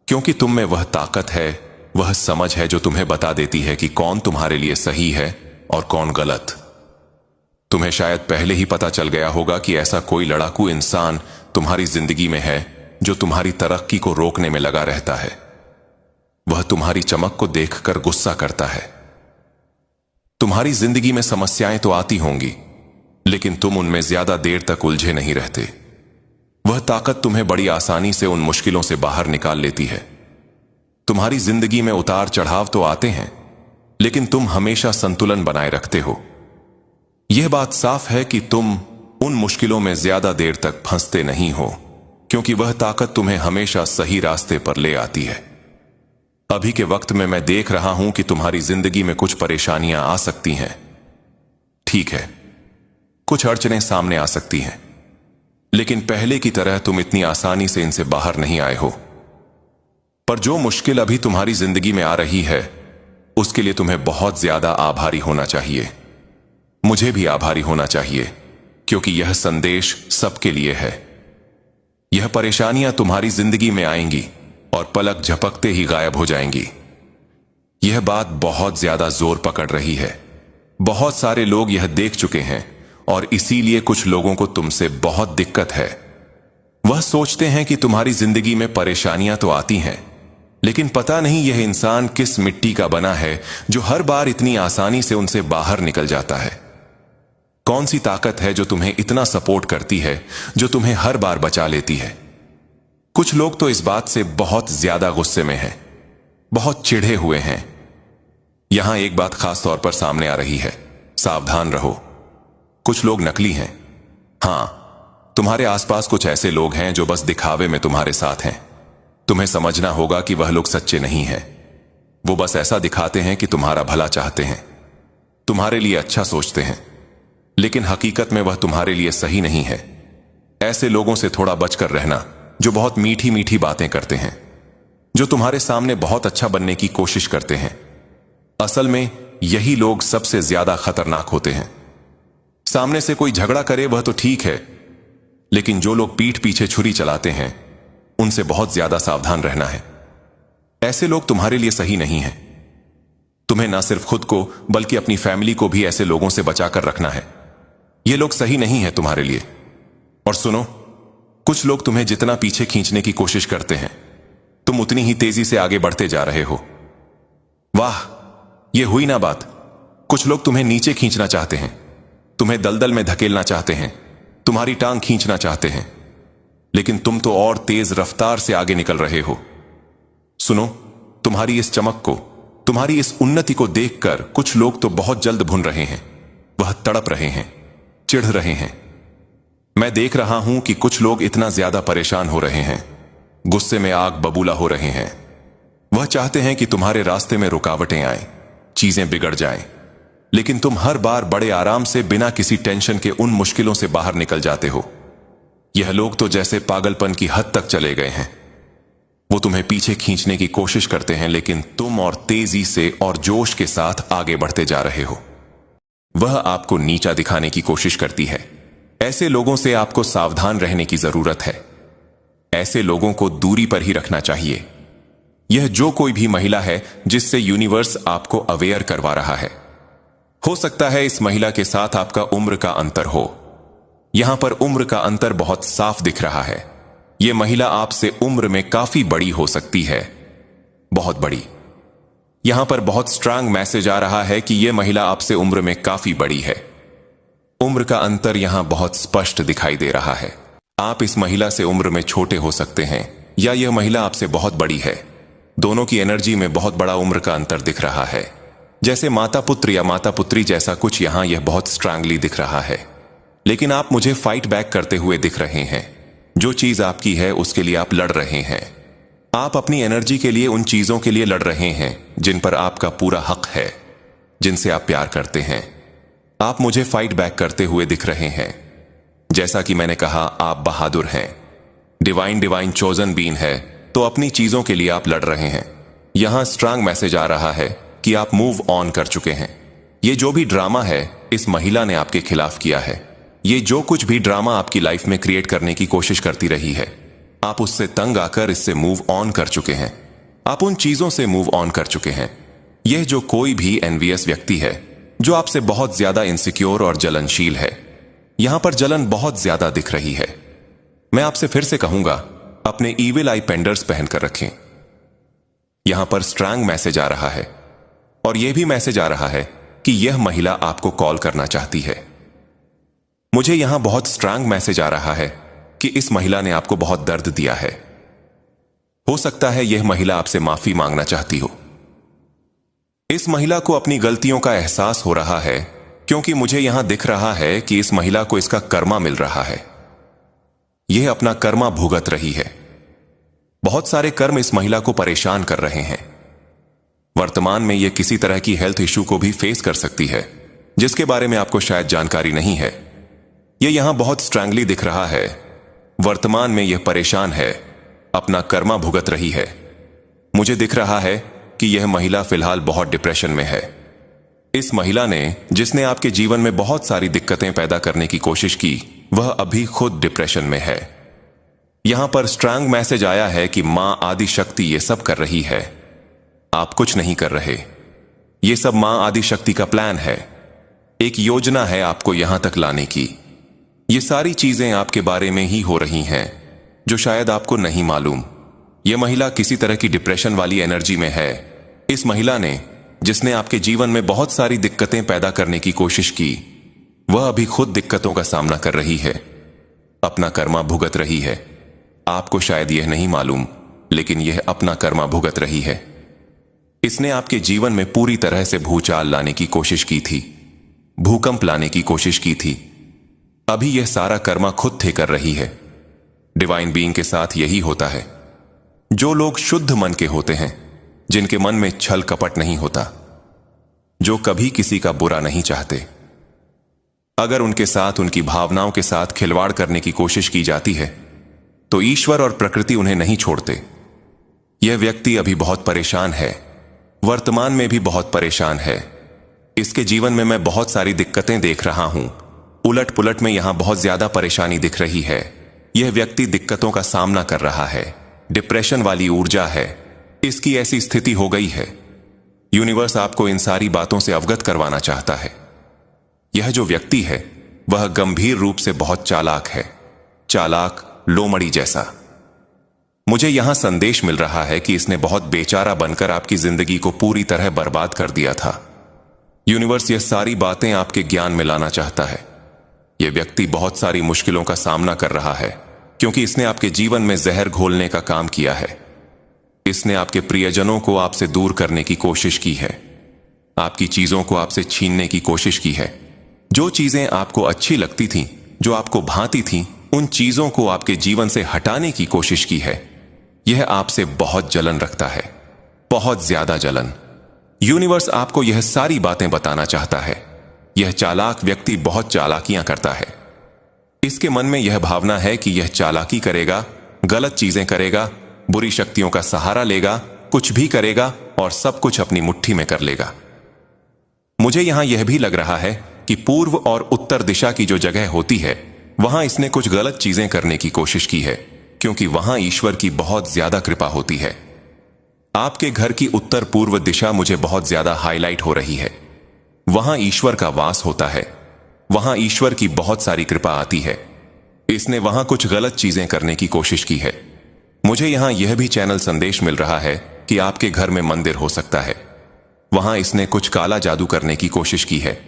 क्योंकि तुम में वह ताकत है, वह समझ है जो तुम्हें बता देती है कि कौन तुम्हारे लिए सही है और कौन गलत। तुम्हें शायद पहले ही पता चल गया होगा कि ऐसा कोई लड़ाकू इंसान तुम्हारी जिंदगी में है जो तुम्हारी तरक्की को रोकने में लगा रहता है। वह तुम्हारी चमक को देखकर गुस्सा करता है। तुम्हारी जिंदगी में समस्याएं तो आती होंगी, लेकिन तुम उनमें ज्यादा देर तक उलझे नहीं रहते। वह ताकत तुम्हें बड़ी आसानी से उन मुश्किलों से बाहर निकाल लेती है। तुम्हारी जिंदगी में उतार चढ़ाव तो आते हैं, लेकिन तुम हमेशा संतुलन बनाए रखते हो। यह बात साफ है कि तुम उन मुश्किलों में ज्यादा देर तक फंसते नहीं हो, क्योंकि वह ताकत तुम्हें हमेशा सही रास्ते पर ले आती है। अभी के वक्त में मैं देख रहा हूं कि तुम्हारी जिंदगी में कुछ परेशानियां आ सकती हैं। ठीक है, कुछ अड़चनें सामने आ सकती हैं, लेकिन पहले की तरह तुम इतनी आसानी से इनसे बाहर नहीं आए हो। पर जो मुश्किल अभी तुम्हारी जिंदगी में आ रही है, उसके लिए तुम्हें बहुत ज्यादा आभारी होना चाहिए। मुझे भी आभारी होना चाहिए, क्योंकि यह संदेश सबके लिए है। यह परेशानियां तुम्हारी जिंदगी में आएंगी और पलक झपकते ही गायब हो जाएंगी। यह बात बहुत ज्यादा जोर पकड़ रही है। बहुत सारे लोग यह देख चुके हैं और इसीलिए कुछ लोगों को तुमसे बहुत दिक्कत है। वह सोचते हैं कि तुम्हारी जिंदगी में परेशानियां तो आती हैं, लेकिन पता नहीं यह इंसान किस मिट्टी का बना है जो हर बार इतनी आसानी से उनसे बाहर निकल जाता है। कौन सी ताकत है जो तुम्हें इतना सपोर्ट करती है, जो तुम्हें हर बार बचा लेती है। कुछ लोग तो इस बात से बहुत ज्यादा गुस्से में हैं, बहुत चिढ़े हुए हैं। यहां एक बात खास तौर पर सामने आ रही है, सावधान रहो। कुछ लोग नकली हैं। हां, तुम्हारे आसपास कुछ ऐसे लोग हैं जो बस दिखावे में तुम्हारे साथ हैं। तुम्हें समझना होगा कि वह लोग सच्चे नहीं हैं। वो बस ऐसा दिखाते हैं कि तुम्हारा भला चाहते हैं, तुम्हारे लिए अच्छा सोचते हैं, लेकिन हकीकत में वह तुम्हारे लिए सही नहीं है। ऐसे लोगों से थोड़ा बचकर रहना, जो बहुत मीठी मीठी बातें करते हैं, जो तुम्हारे सामने बहुत अच्छा बनने की कोशिश करते हैं। असल में यही लोग सबसे ज्यादा खतरनाक होते हैं। सामने से कोई झगड़ा करे वह तो ठीक है, लेकिन जो लोग पीठ पीछे छुरी चलाते हैं, उनसे बहुत ज्यादा सावधान रहना है। ऐसे लोग तुम्हारे लिए सही नहीं हैं। तुम्हें ना सिर्फ खुद को बल्कि अपनी फैमिली को भी ऐसे लोगों से बचाकर रखना है। ये लोग सही नहीं है तुम्हारे लिए। और सुनो, कुछ लोग तुम्हें जितना पीछे खींचने की कोशिश करते हैं, तुम उतनी ही तेजी से आगे बढ़ते जा रहे हो। वाह, यह हुई ना बात। कुछ लोग तुम्हें नीचे खींचना चाहते हैं, तुम्हें दलदल में धकेलना चाहते हैं, तुम्हारी टांग खींचना चाहते हैं, लेकिन तुम तो और तेज रफ्तार से आगे निकल रहे हो। सुनो, तुम्हारी इस चमक को, तुम्हारी इस उन्नति को देखकर कुछ लोग तो बहुत जल्द भुन रहे हैं। वह तड़प रहे हैं, चिढ़ रहे हैं। मैं देख रहा हूं कि कुछ लोग इतना ज्यादा परेशान हो रहे हैं, गुस्से में आग बबूला हो रहे हैं। वह चाहते हैं कि तुम्हारे रास्ते में रुकावटें आएं, चीजें बिगड़ जाएं, लेकिन तुम हर बार बड़े आराम से बिना किसी टेंशन के उन मुश्किलों से बाहर निकल जाते हो। यह लोग तो जैसे पागलपन की हद तक चले गए हैं। वो तुम्हें पीछे खींचने की कोशिश करते हैं, लेकिन तुम और तेजी से और जोश के साथ आगे बढ़ते जा रहे हो। वह आपको नीचा दिखाने की कोशिश करती है। ऐसे लोगों से आपको सावधान रहने की जरूरत है। ऐसे लोगों को दूरी पर ही रखना चाहिए। यह जो कोई भी महिला है जिससे यूनिवर्स आपको अवेयर करवा रहा है। हो सकता है इस महिला के साथ आपका उम्र का अंतर हो। यहां पर उम्र का अंतर बहुत साफ दिख रहा है। यह महिला आपसे उम्र में काफी बड़ी हो सकती है, बहुत बड़ी। यहां पर बहुत स्ट्रांग मैसेज आ रहा है कि यह महिला आपसे उम्र में काफी बड़ी है। उम्र का अंतर यहां बहुत स्पष्ट दिखाई दे रहा है। आप इस महिला से उम्र में छोटे हो सकते हैं या यह महिला आपसे बहुत बड़ी है। दोनों की एनर्जी में बहुत बड़ा उम्र का अंतर दिख रहा है, जैसे माता पुत्र या माता पुत्री जैसा कुछ। यहां यह बहुत स्ट्रांगली दिख रहा है, लेकिन आप मुझे फाइट बैक करते हुए दिख रहे हैं। जो चीज आपकी है उसके लिए आप लड़ रहे हैं। आप अपनी एनर्जी के लिए उन चीजों के लिए लड़ रहे हैं जिन पर आपका पूरा हक है, जिनसे आप प्यार करते हैं। आप मुझे फाइट बैक करते हुए दिख रहे हैं। जैसा कि मैंने कहा, आप बहादुर हैं। डिवाइन चोजन बीन है, तो अपनी चीजों के लिए आप लड़ रहे हैं। यहां स्ट्रांग मैसेज आ रहा है कि आप मूव ऑन कर चुके हैं। ये जो भी ड्रामा है इस महिला ने आपके खिलाफ किया है। ये जो कुछ भी ड्रामा आपकी लाइफ में क्रिएट करने की कोशिश करती रही है, आप उससे तंग आकर इससे मूव ऑन कर चुके हैं। आप उन चीजों से मूव ऑन कर चुके हैं। यह जो कोई भी एनवियस व्यक्ति है जो आपसे बहुत ज्यादा इनसिक्योर और जलनशील है, यहां पर जलन बहुत ज्यादा दिख रही है। मैं आपसे फिर से कहूंगा, अपने ईविल आई पेंडर्स पहनकर रखें। यहां पर स्ट्रांग मैसेज आ रहा है और यह भी मैसेज आ रहा है कि यह महिला आपको कॉल करना चाहती है। मुझे यहां बहुत स्ट्रांग मैसेज आ रहा है कि इस महिला ने आपको बहुत दर्द दिया है। हो सकता है यह महिला आपसे माफी मांगना चाहती हो। इस महिला को अपनी गलतियों का एहसास हो रहा है, क्योंकि मुझे यहां दिख रहा है कि इस महिला को इसका कर्मा मिल रहा है। यह अपना कर्मा भुगत रही है। बहुत सारे कर्म इस महिला को परेशान कर रहे हैं। वर्तमान में यह किसी तरह की हेल्थ इश्यू को भी फेस कर सकती है, जिसके बारे में आपको शायद जानकारी नहीं है। यह यहां बहुत स्ट्रांगली दिख रहा है। वर्तमान में यह परेशान है, अपना कर्मा भुगत रही है। मुझे दिख रहा है कि यह महिला फिलहाल बहुत डिप्रेशन में है। इस महिला ने, जिसने आपके जीवन में बहुत सारी दिक्कतें पैदा करने की कोशिश की, वह अभी खुद डिप्रेशन में है। यहां पर स्ट्रांग मैसेज आया है कि मां आदि शक्ति ये सब कर रही है, आप कुछ नहीं कर रहे। ये सब मां आदि शक्ति का प्लान है, एक योजना है आपको यहां तक लाने की। ये सारी चीजें आपके बारे में ही हो रही हैं, जो शायद आपको नहीं मालूम। यह महिला किसी तरह की डिप्रेशन वाली एनर्जी में है। इस महिला ने, जिसने आपके जीवन में बहुत सारी दिक्कतें पैदा करने की कोशिश की, वह अभी खुद दिक्कतों का सामना कर रही है, अपना कर्मा भुगत रही है। आपको शायद यह नहीं मालूम, लेकिन यह अपना कर्मा भुगत रही है। इसने आपके जीवन में पूरी तरह से भूचाल लाने की कोशिश की थी, भूकंप लाने की कोशिश की थी। अभी यह सारा कर्मा खुद थे कर रही है। डिवाइन बीइंग के साथ यही होता है। जो लोग शुद्ध मन के होते हैं, जिनके मन में छल कपट नहीं होता, जो कभी किसी का बुरा नहीं चाहते, अगर उनके साथ, उनकी भावनाओं के साथ खिलवाड़ करने की कोशिश की जाती है, तो ईश्वर और प्रकृति उन्हें नहीं छोड़ते। यह व्यक्ति अभी बहुत परेशान है, वर्तमान में भी बहुत परेशान है। इसके जीवन में मैं बहुत सारी दिक्कतें देख रहा हूं। उलट पुलट में यहां बहुत ज्यादा परेशानी दिख रही है। यह व्यक्ति दिक्कतों का सामना कर रहा है, डिप्रेशन वाली ऊर्जा है, इसकी ऐसी स्थिति हो गई है। यूनिवर्स आपको इन सारी बातों से अवगत करवाना चाहता है। यह जो व्यक्ति है वह गंभीर रूप से बहुत चालाक है, चालाक लोमड़ी जैसा। मुझे यहां संदेश मिल रहा है कि इसने बहुत बेचारा बनकर आपकी जिंदगी को पूरी तरह बर्बाद कर दिया था। यूनिवर्स यह सारी बातें आपके ज्ञान में लाना चाहता है। यह व्यक्ति बहुत सारी मुश्किलों का सामना कर रहा है, क्योंकि इसने आपके जीवन में जहर घोलने का काम किया है। इसने आपके प्रियजनों को आपसे दूर करने की कोशिश की है, आपकी चीजों को आपसे छीनने की कोशिश की है। जो चीजें आपको अच्छी लगती थीं, जो आपको भाती थीं, उन चीजों को आपके जीवन से हटाने की कोशिश की है। यह आपसे बहुत जलन रखता है, बहुत ज्यादा जलन। यूनिवर्स आपको यह सारी बातें बताना चाहता है। यह चालाक व्यक्ति बहुत चालाकियां करता है। इसके मन में यह भावना है कि यह चालाकी करेगा, गलत चीजें करेगा, बुरी शक्तियों का सहारा लेगा, कुछ भी करेगा और सब कुछ अपनी मुट्ठी में कर लेगा। मुझे यहां यह भी लग रहा है कि पूर्व और उत्तर दिशा की जो जगह होती है वहां इसने कुछ गलत चीजें करने की कोशिश की है, क्योंकि वहां ईश्वर की बहुत ज्यादा कृपा होती है। आपके घर की उत्तर पूर्व दिशा मुझे बहुत ज्यादा हाईलाइट हो रही है। वहां ईश्वर का वास होता है, वहां ईश्वर की बहुत सारी कृपा आती है। इसने वहां कुछ गलत चीजें करने की कोशिश की है। मुझे यहां यह भी चैनल संदेश मिल रहा है कि आपके घर में मंदिर हो सकता है। वहां इसने कुछ काला जादू करने की कोशिश की है,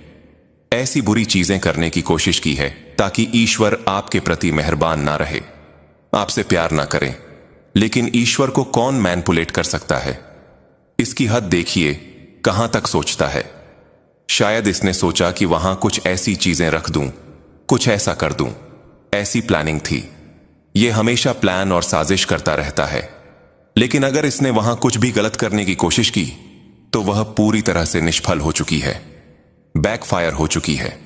ऐसी बुरी चीजें करने की कोशिश की है ताकि ईश्वर आपके प्रति मेहरबान ना रहे, आपसे प्यार ना करें। लेकिन ईश्वर को कौन मैनिपुलेट कर सकता है? इसकी हद देखिए, कहां तक सोचता है। शायद इसने सोचा कि वहां कुछ ऐसी चीजें रख दूं, कुछ ऐसा कर दूं। ऐसी प्लानिंग थी। यह हमेशा प्लान और साजिश करता रहता है। लेकिन अगर इसने वहां कुछ भी गलत करने की कोशिश की तो वह पूरी तरह से निष्फल हो चुकी है, बैकफायर हो चुकी है।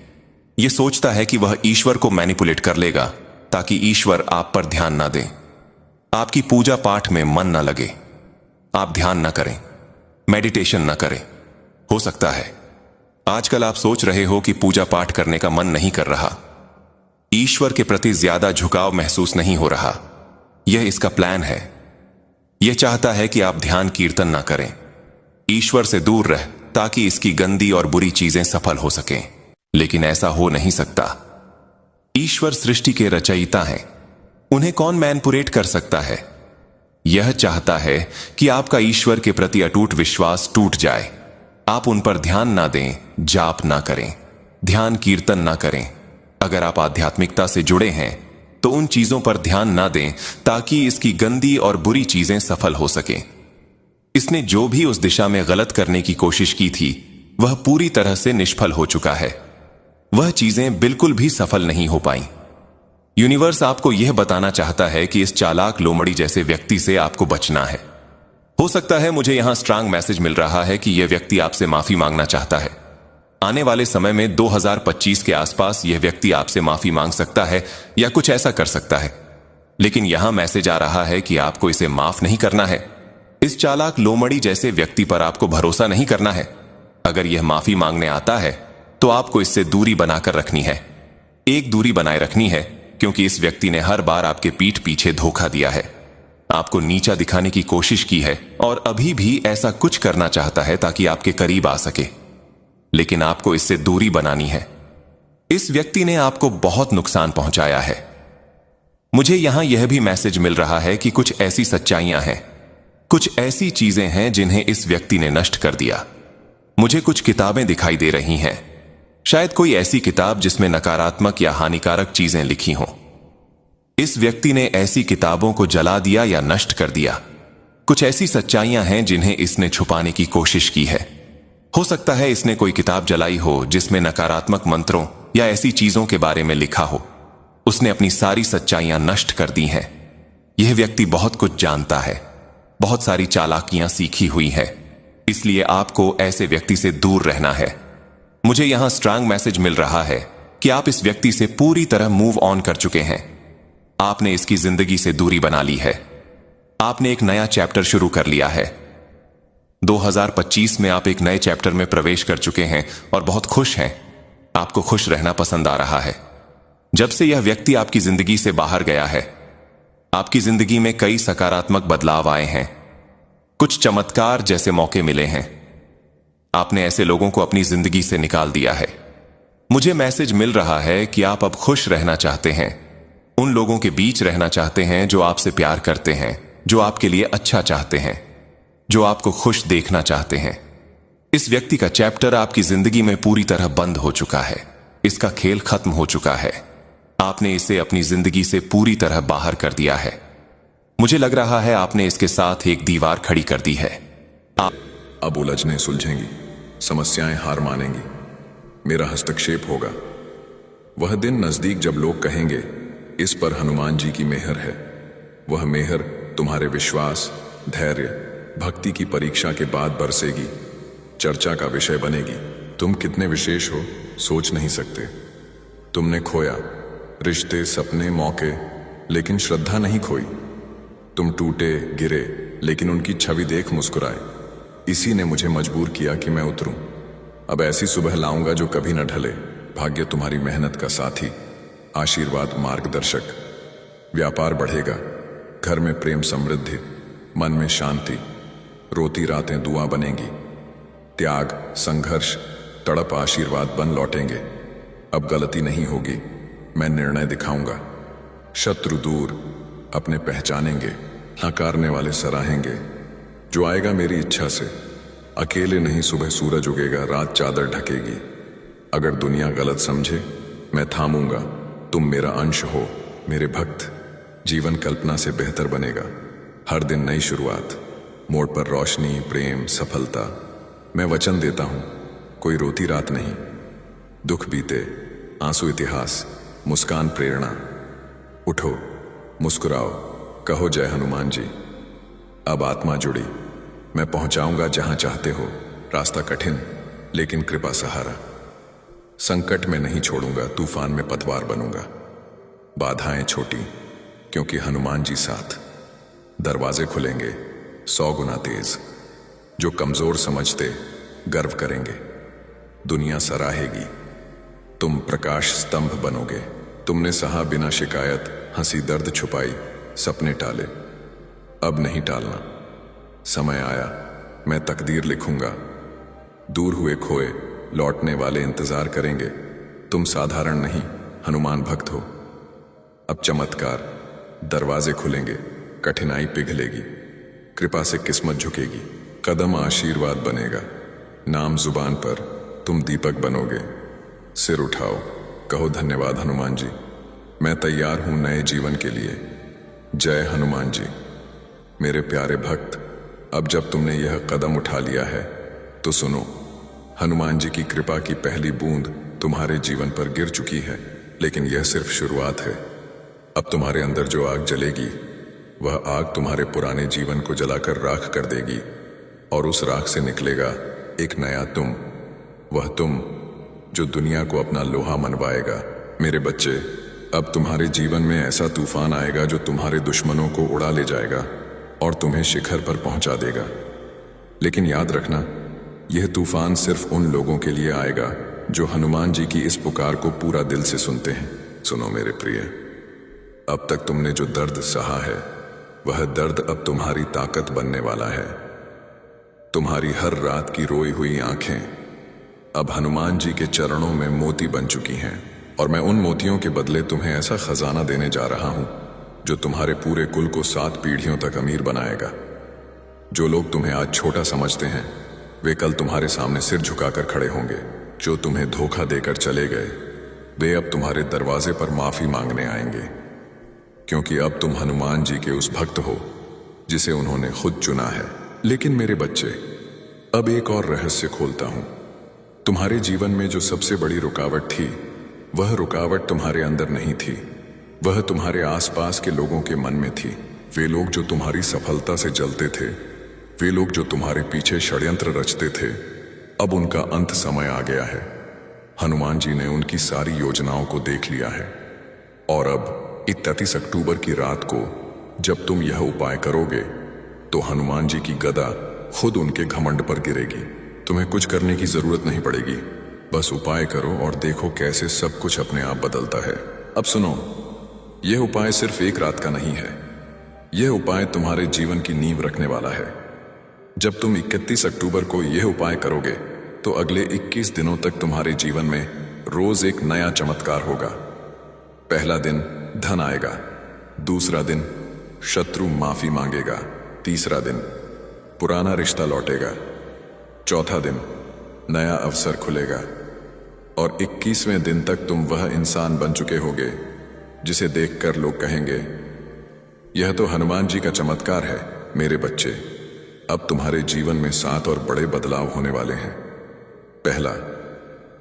यह सोचता है कि वह ईश्वर को मैनिपुलेट कर लेगा ताकि ईश्वर आप पर ध्यान ना दे, आपकी पूजा पाठ में मन ना लगे, आप ध्यान ना करें, मेडिटेशन ना करें। हो सकता है आजकल आप सोच रहे हो कि पूजा पाठ करने का मन नहीं कर रहा, ईश्वर के प्रति ज्यादा झुकाव महसूस नहीं हो रहा। यह इसका प्लान है। यह चाहता है कि आप ध्यान कीर्तन ना करें, ईश्वर से दूर रह, ताकि इसकी गंदी और बुरी चीजें सफल हो सकें। लेकिन ऐसा हो नहीं सकता। ईश्वर सृष्टि के रचयिता हैं, उन्हें कौन मैनिपुलेट कर सकता है? यह चाहता है कि आपका ईश्वर के प्रति अटूट विश्वास टूट जाए, आप उन पर ध्यान ना दें, जाप ना करें, ध्यान कीर्तन ना करें। अगर आप आध्यात्मिकता से जुड़े हैं तो उन चीजों पर ध्यान ना दें ताकि इसकी गंदी और बुरी चीजें सफल हो सकें। इसने जो भी उस दिशा में गलत करने की कोशिश की थी वह पूरी तरह से निष्फल हो चुका है। वह चीजें बिल्कुल भी सफल नहीं हो पाई। यूनिवर्स आपको यह बताना चाहता है कि इस चालाक लोमड़ी जैसे व्यक्ति से आपको बचना है। हो सकता है मुझे यहां स्ट्रांग मैसेज मिल रहा है कि यह व्यक्ति आपसे माफी मांगना चाहता है। आने वाले समय में 2025 के आसपास यह व्यक्ति आपसे माफी मांग सकता है या कुछ ऐसा कर सकता है। लेकिन यहां मैसेज आ रहा है कि आपको इसे माफ नहीं करना है। इस चालाक लोमड़ी जैसे व्यक्ति पर आपको भरोसा नहीं करना है। अगर यह माफी मांगने आता है तो आपको इससे दूरी बनाकर रखनी है, एक दूरी बनाए रखनी है, क्योंकि इस व्यक्ति ने हर बार आपके पीठ पीछे धोखा दिया है, आपको नीचा दिखाने की कोशिश की है और अभी भी ऐसा कुछ करना चाहता है ताकि आपके करीब आ सके। लेकिन आपको इससे दूरी बनानी है। इस व्यक्ति ने आपको बहुत नुकसान पहुंचाया है। मुझे यहां यह भी मैसेज मिल रहा है कि कुछ ऐसी सच्चाइयां हैं, कुछ ऐसी चीजें हैं जिन्हें इस व्यक्ति ने नष्ट कर दिया। मुझे कुछ किताबें दिखाई दे रही हैं, शायद कोई ऐसी किताब जिसमें नकारात्मक या हानिकारक चीजें लिखी हों। इस व्यक्ति ने ऐसी किताबों को जला दिया या नष्ट कर दिया। कुछ ऐसी सच्चाइयां हैं जिन्हें इसने छुपाने की कोशिश की है। हो सकता है इसने कोई किताब जलाई हो जिसमें नकारात्मक मंत्रों या ऐसी चीजों के बारे में लिखा हो। उसने अपनी सारी सच्चाइयां नष्ट कर दी हैं। यह व्यक्ति बहुत कुछ जानता है, बहुत सारी चालाकियां सीखी हुई है, इसलिए आपको ऐसे व्यक्ति से दूर रहना है। मुझे यहां स्ट्रांग मैसेज मिल रहा है कि आप इस व्यक्ति से पूरी तरह मूव ऑन कर चुके हैं। आपने इसकी जिंदगी से दूरी बना ली है। आपने एक नया चैप्टर शुरू कर लिया है। 2025 में आप एक नए चैप्टर में प्रवेश कर चुके हैं और बहुत खुश हैं। आपको खुश रहना पसंद आ रहा है। जब से यह व्यक्ति आपकी जिंदगी से बाहर गया है, आपकी जिंदगी में कई सकारात्मक बदलाव आए हैं। कुछ चमत्कार जैसे मौके मिले हैं। आपने ऐसे लोगों को अपनी जिंदगी से निकाल दिया है। मुझे मैसेज मिल रहा है कि आप अब खुश रहना चाहते हैं, उन लोगों के बीच रहना चाहते हैं जो आपसे प्यार करते हैं, जो आपके लिए अच्छा चाहते हैं, जो आपको खुश देखना चाहते हैं। इस व्यक्ति का चैप्टर आपकी जिंदगी में पूरी तरह बंद हो चुका है। इसका खेल खत्म हो चुका है। आपने इसे अपनी जिंदगी से पूरी तरह बाहर कर दिया है। मुझे लग रहा है आपने इसके साथ एक दीवार खड़ी कर दी है। अब उलझने सुलझेंगी, समस्याएं हार मानेंगी, मेरा हस्तक्षेप होगा। वह दिन नजदीक जब लोग कहेंगे इस पर हनुमान जी की मेहर है। वह मेहर तुम्हारे विश्वास, धैर्य, भक्ति की परीक्षा के बाद बरसेगी, चर्चा का विषय बनेगी। तुम कितने विशेष हो सोच नहीं सकते। तुमने खोया रिश्ते, सपने, मौके, लेकिन श्रद्धा नहीं खोई। तुम टूटे गिरे, लेकिन उनकी छवि देख मुस्कुराए। इसी ने मुझे मजबूर किया कि मैं उतरूं। अब ऐसी सुबह लाऊंगा जो कभी न ढले। भाग्य तुम्हारी मेहनत का साथी, आशीर्वाद मार्गदर्शक। व्यापार बढ़ेगा, घर में प्रेम समृद्धि, मन में शांति, रोती रातें दुआ बनेंगी। त्याग संघर्ष तड़प आशीर्वाद बन लौटेंगे। अब गलती नहीं होगी, मैं निर्णय दिखाऊंगा। शत्रु दूर, अपने पहचानेंगे। नकारने वाले सराहेंगे। जो आएगा मेरी इच्छा से, अकेले नहीं, सुबह सूरज उगेगा, रात चादर ढकेगी। अगर दुनिया गलत समझे, मैं थामूंगा। तुम मेरा अंश हो, मेरे भक्त। जीवन कल्पना से बेहतर बनेगा। हर दिन नई शुरुआत, मोड़ पर रोशनी, प्रेम, सफलता। मैं वचन देता हूं, कोई रोती रात नहीं। दुख बीते, आंसू इतिहास, मुस्कान प्रेरणा। उठो, मुस्कुराओ, कहो जय हनुमान जी। अब आत्मा जुड़ी, मैं पहुंचाऊंगा जहां चाहते हो। रास्ता कठिन, लेकिन कृपा सहारा। संकट में नहीं छोड़ूंगा, तूफान में पतवार बनूंगा। बाधाएं छोटी, क्योंकि हनुमान जी साथ। दरवाजे खुलेंगे 100 गुना तेज। जो कमजोर समझते, गर्व करेंगे। दुनिया सराहेगी, तुम प्रकाश स्तंभ बनोगे। तुमने सहा बिना शिकायत, हंसी दर्द छुपाई, सपने टाले। अब नहीं टालना, समय आया, मैं तकदीर लिखूंगा। दूर हुए खोए, लौटने वाले इंतजार करेंगे। तुम साधारण नहीं, हनुमान भक्त हो। अब चमत्कार, दरवाजे खुलेंगे, कठिनाई पिघलेगी, कृपा से किस्मत झुकेगी। कदम आशीर्वाद बनेगा, नाम जुबान पर, तुम दीपक बनोगे। सिर उठाओ, कहो धन्यवाद हनुमान जी। मैं तैयार हूं नए जीवन के लिए। जय हनुमान जी। मेरे प्यारे भक्त, अब जब तुमने यह कदम उठा लिया है तो सुनो, हनुमान जी की कृपा की पहली बूंद तुम्हारे जीवन पर गिर चुकी है, लेकिन यह सिर्फ शुरुआत है। अब तुम्हारे अंदर जो आग जलेगी, वह आग तुम्हारे पुराने जीवन को जलाकर राख कर देगी, और उस राख से निकलेगा एक नया तुम। वह तुम जो दुनिया को अपना लोहा मनवाएगा। मेरे बच्चे, अब तुम्हारे जीवन में ऐसा तूफान आएगा जो तुम्हारे दुश्मनों को उड़ा ले जाएगा और तुम्हें शिखर पर पहुंचा देगा। लेकिन याद रखना, यह तूफान सिर्फ उन लोगों के लिए आएगा जो हनुमान जी की इस पुकार को पूरा दिल से सुनते हैं। सुनो मेरे प्रिय, अब तक तुमने जो दर्द सहा है, वह दर्द अब तुम्हारी ताकत बनने वाला है। तुम्हारी हर रात की रोई हुई आंखें अब हनुमान जी के चरणों में मोती बन चुकी हैं, और मैं उन मोतियों के बदले तुम्हें ऐसा खजाना देने जा रहा हूं जो तुम्हारे पूरे कुल को 7 पीढ़ियों तक अमीर बनाएगा। जो लोग तुम्हें आज छोटा समझते हैं, वे कल तुम्हारे सामने सिर झुकाकर खड़े होंगे। जो तुम्हें धोखा देकर चले गए, वे अब तुम्हारे दरवाजे पर माफी मांगने आएंगे, क्योंकि अब तुम हनुमान जी के उस भक्त हो जिसे उन्होंने खुद चुना है। लेकिन मेरे बच्चे, अब एक और रहस्य खोलता हूं। तुम्हारे जीवन में जो सबसे बड़ी रुकावट थी, वह रुकावट तुम्हारे अंदर नहीं थी, वह तुम्हारे आसपास के लोगों के मन में थी। वे लोग जो तुम्हारी सफलता से जलते थे, वे लोग जो तुम्हारे पीछे षड्यंत्र रचते थे, अब उनका अंत समय आ गया है। हनुमान जी ने उनकी सारी योजनाओं को देख लिया है, और अब 31 अक्टूबर की रात को जब तुम यह उपाय करोगे, तो हनुमान जी की गदा खुद उनके घमंड पर गिरेगी। तुम्हें कुछ करने की जरूरत नहीं पड़ेगी, बस उपाय करो और देखो कैसे सब कुछ अपने आप बदलता है। अब सुनो, यह उपाय सिर्फ एक रात का नहीं है। यह उपाय तुम्हारे जीवन की नींव रखने वाला है। जब तुम 31 अक्टूबर को यह उपाय करोगे, तो अगले 21 दिनों तक तुम्हारे जीवन में रोज एक नया चमत्कार होगा। पहला दिन धन आएगा, दूसरा दिन शत्रु माफी मांगेगा, तीसरा दिन पुराना रिश्ता लौटेगा, चौथा दिन नया अवसर खुलेगा, और 21वें दिन तक तुम वह इंसान बन चुके होगे जिसे देखकर लोग कहेंगे, यह तो हनुमान जी का चमत्कार है। मेरे बच्चे, अब तुम्हारे जीवन में 7 और बड़े बदलाव होने वाले हैं। पहला,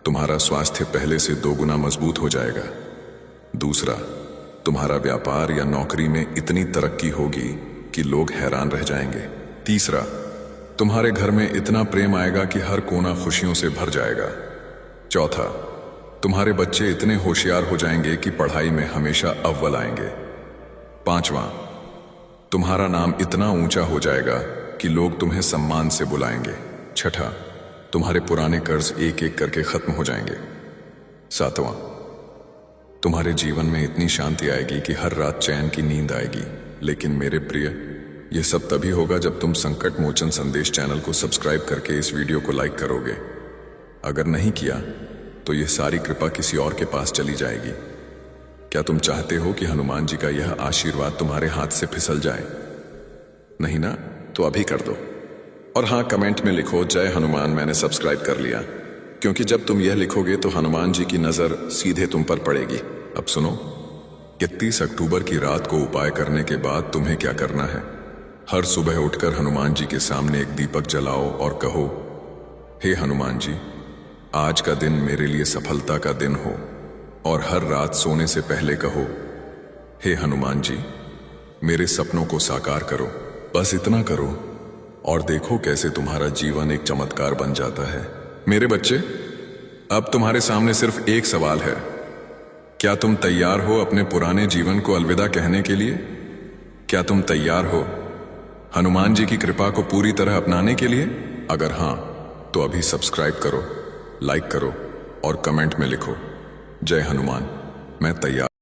तुम्हारा स्वास्थ्य पहले से 2 गुना मजबूत हो जाएगा। दूसरा, तुम्हारा व्यापार या नौकरी में इतनी तरक्की होगी कि लोग हैरान रह जाएंगे। तीसरा, तुम्हारे घर में इतना प्रेम आएगा कि हर कोना खुशियों से भर जाएगा। चौथा, तुम्हारे बच्चे इतने होशियार हो जाएंगे कि पढ़ाई में हमेशा अव्वल आएंगे। पांचवा, तुम्हारा नाम इतना ऊंचा हो जाएगा कि लोग तुम्हें सम्मान से बुलाएंगे। छठा, तुम्हारे पुराने कर्ज एक एक करके खत्म हो जाएंगे। सातवां, तुम्हारे जीवन में इतनी शांति आएगी कि हर रात चैन की नींद आएगी। लेकिन मेरे प्रिय, यह सब तभी होगा जब तुम संकट मोचन संदेश चैनल को सब्सक्राइब करके इस वीडियो को लाइक करोगे। अगर नहीं किया तो यह सारी कृपा किसी और के पास चली जाएगी। क्या तुम चाहते हो कि हनुमान जी का यह आशीर्वाद तुम्हारे हाथ से फिसल जाए? नहीं ना? तो अभी कर दो। और हाँ, कमेंट में लिखो जय हनुमान, मैंने सब्सक्राइब कर लिया। क्योंकि जब तुम यह लिखोगे तो हनुमान जी की नजर सीधे तुम पर पड़ेगी। अब सुनो, 31 अक्टूबर की रात को उपाय करने के बाद तुम्हें क्या करना है। हर सुबह उठकर हनुमान जी के सामने एक दीपक जलाओ और कहो, हे हनुमान जी, आज का दिन मेरे लिए सफलता का दिन हो। और हर रात सोने से पहले कहो, हे हनुमान जी, मेरे सपनों को साकार करो। बस इतना करो और देखो कैसे तुम्हारा जीवन एक चमत्कार बन जाता है। मेरे बच्चे, अब तुम्हारे सामने सिर्फ एक सवाल है। क्या तुम तैयार हो अपने पुराने जीवन को अलविदा कहने के लिए? क्या तुम तैयार हो हनुमान जी की कृपा को पूरी तरह अपनाने के लिए? अगर हां, तो अभी सब्सक्राइब करो, लाइक करो और कमेंट में लिखो, जय हनुमान, मैं तैयार।